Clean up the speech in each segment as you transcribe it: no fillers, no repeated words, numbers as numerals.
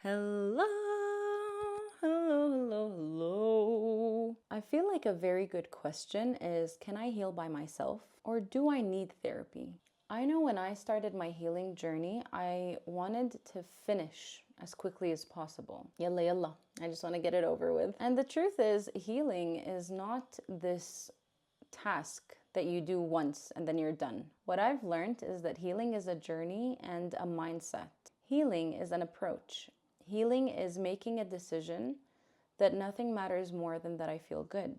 Hello, hello, hello, hello. I feel like a very good question is, can I heal by myself or do I need therapy? I know when I started my healing journey, I wanted to finish as quickly as possible. Yalla yalla. I just want to get it over with. And the truth is, healing is not this task that you do once and then you're done. What I've learned is that healing is a journey and a mindset. Healing is an approach. Healing is making a decision that nothing matters more than that I feel good.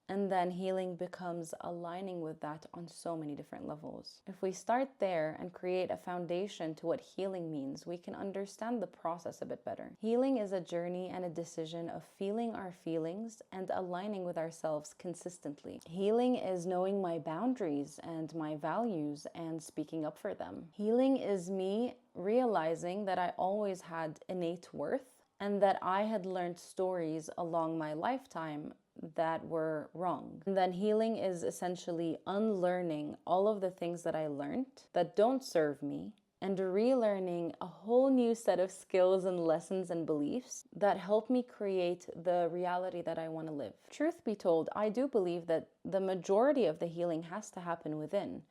And then healing becomes aligning with that on so many different levels. If we start there and create a foundation to what healing means, we can understand the process a bit better. Healing is a journey and a decision of feeling our feelings and aligning with ourselves consistently. Healing is knowing my boundaries and my values and speaking up for them. Healing is me realizing that I always had innate worth and that I had learned stories along my lifetime that were wrong. And then healing is essentially unlearning all of the things that I learned that don't serve me and relearning a whole new set of skills and lessons and beliefs that help me create the reality that I want to live. Truth be told, I do believe that the majority of the healing has to happen within.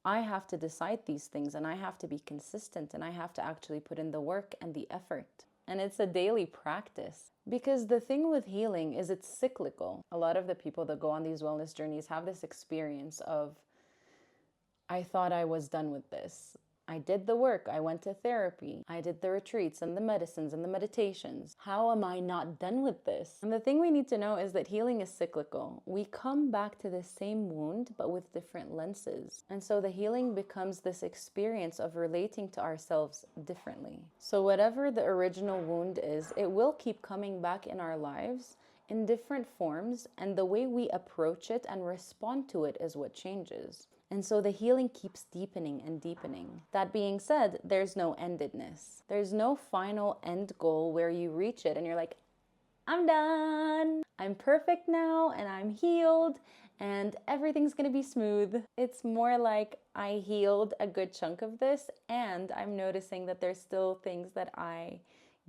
I have to decide these things and I have to be consistent and I have to actually put in the work and the effort. And it's a daily practice. Because the thing with healing is it's cyclical. A lot of the people that go on these wellness journeys have this experience of, I thought I was done with this. I did the work. I went to therapy. I did the retreats and the medicines and the meditations. How am I not done with this? And the thing we need to know is that healing is cyclical. We come back to the same wound, but with different lenses. And so the healing becomes this experience of relating to ourselves differently. So whatever the original wound is, it will keep coming back in our lives in different forms, and the way we approach it and respond to it is what changes. And so the healing keeps deepening and deepening. That being said, there's no endedness. There's no final end goal where you reach it and you're like, I'm done. I'm perfect now and I'm healed and everything's gonna be smooth. It's more like I healed a good chunk of this and I'm noticing that there's still things that I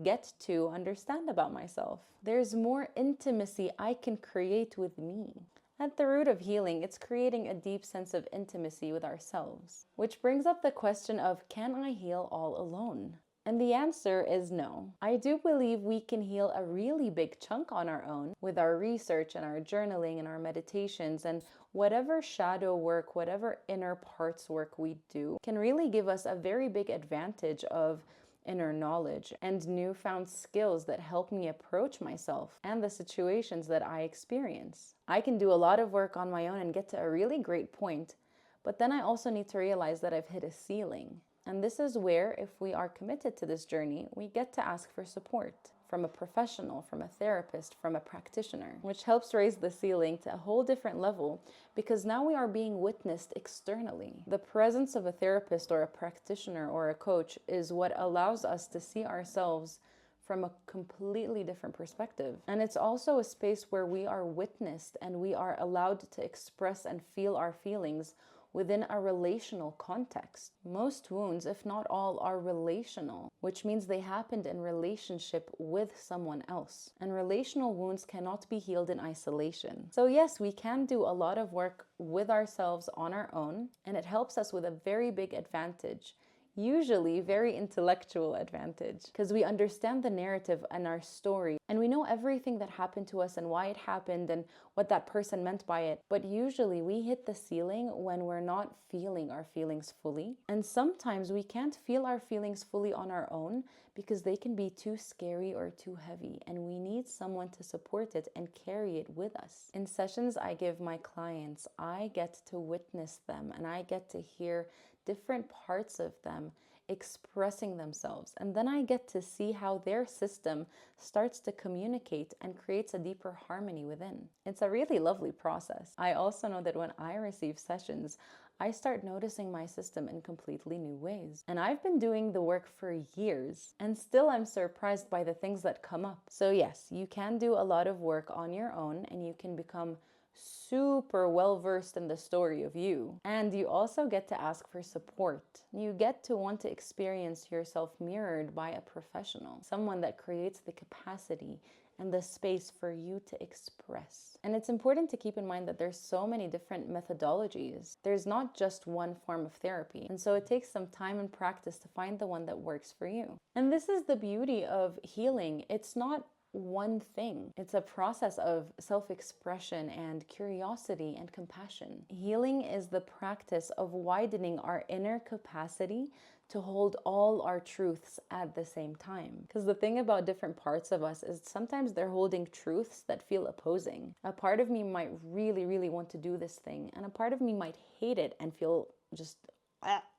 get to understand about myself. There's more intimacy I can create with me. At the root of healing, it's creating a deep sense of intimacy with ourselves, which brings up the question of, can I heal all alone? And the answer is no. I do believe we can heal a really big chunk on our own with our research and our journaling and our meditations, and whatever shadow work, whatever inner parts work we do can really give us a very big advantage of inner knowledge and newfound skills that help me approach myself and the situations that I experience. I can do a lot of work on my own and get to a really great point, but then I also need to realize that I've hit a ceiling. And this is where, if we are committed to this journey, we get to ask for support from a professional, from a therapist, from a practitioner, which helps raise the ceiling to a whole different level because now we are being witnessed externally. The presence of a therapist or a practitioner or a coach is what allows us to see ourselves from a completely different perspective. And it's also a space where we are witnessed and we are allowed to express and feel our feelings within a relational context. Most wounds, if not all, are relational, which means they happened in relationship with someone else. And relational wounds cannot be healed in isolation. So yes, we can do a lot of work with ourselves on our own, and it helps us with a very big advantage. Usually very intellectual advantage, because we understand the narrative and our story and we know everything that happened to us and why it happened and what that person meant by it. But usually we hit the ceiling when we're not feeling our feelings fully. And sometimes we can't feel our feelings fully on our own because they can be too scary or too heavy, and we need someone to support it and carry it with us. In sessions I give my clients, I get to witness them and I get to hear different parts of them expressing themselves. And then I get to see how their system starts to communicate and creates a deeper harmony within. It's a really lovely process. I also know that when I receive sessions, I start noticing my system in completely new ways. And I've been doing the work for years, and still I'm surprised by the things that come up. So yes, you can do a lot of work on your own and you can become super well versed in the story of you. And you also get to ask for support. You get to want to experience yourself mirrored by a professional, someone that creates the capacity and the space for you to express. And it's important to keep in mind that there's so many different methodologies. There's not just one form of therapy. And so it takes some time and practice to find the one that works for you. And this is the beauty of healing. It's not one thing. It's a process of self-expression and curiosity and compassion. Healing is the practice of widening our inner capacity to hold all our truths at the same time. Because the thing about different parts of us is sometimes they're holding truths that feel opposing. A part of me might really, really want to do this thing, and a part of me might hate it and feel just,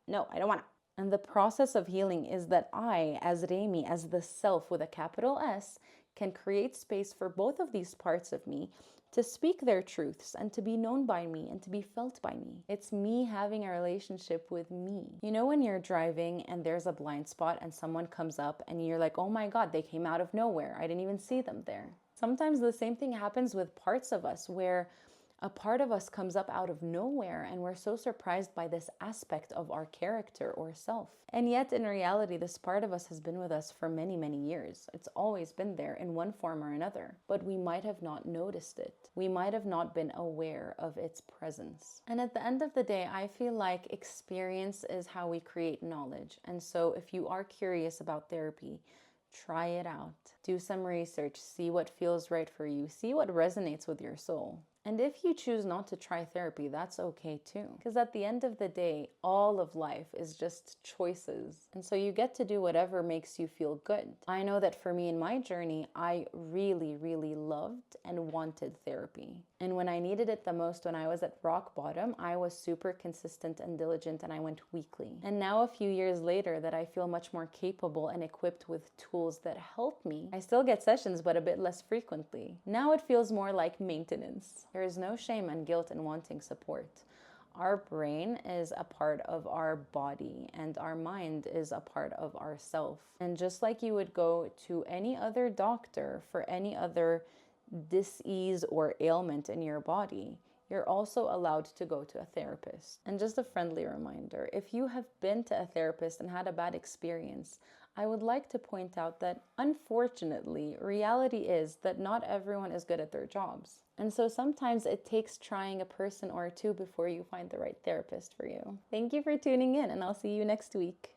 no, I don't want to. And the process of healing is that I, as Remi, as the self with a capital S, can create space for both of these parts of me to speak their truths and to be known by me and to be felt by me. It's me having a relationship with me. You know, when you're driving and there's a blind spot and someone comes up and you're like, oh my God, they came out of nowhere. I didn't even see them there. Sometimes the same thing happens with parts of us where a part of us comes up out of nowhere and we're so surprised by this aspect of our character or self. And yet in reality, this part of us has been with us for many, many years. It's always been there in one form or another, but we might have not noticed it. We might have not been aware of its presence. And at the end of the day, I feel like experience is how we create knowledge. And so if you are curious about therapy, try it out. Do some research, see what feels right for you, see what resonates with your soul. And if you choose not to try therapy, that's okay too. Because at the end of the day, all of life is just choices. And so you get to do whatever makes you feel good. I know that for me in my journey, I really, really loved and wanted therapy. And when I needed it the most, when I was at rock bottom, I was super consistent and diligent and I went weekly. And now a few years later that I feel much more capable and equipped with tools that help me, I still get sessions, but a bit less frequently. Now it feels more like maintenance. There is no shame and guilt in wanting support. Our brain is a part of our body and our mind is a part of ourself. And just like you would go to any other doctor for any other dis-ease or ailment in your body, you're also allowed to go to a therapist. And just a friendly reminder, if you have been to a therapist and had a bad experience, I would like to point out that unfortunately, reality is that not everyone is good at their jobs. And so sometimes it takes trying a person or two before you find the right therapist for you. Thank you for tuning in, and I'll see you next week.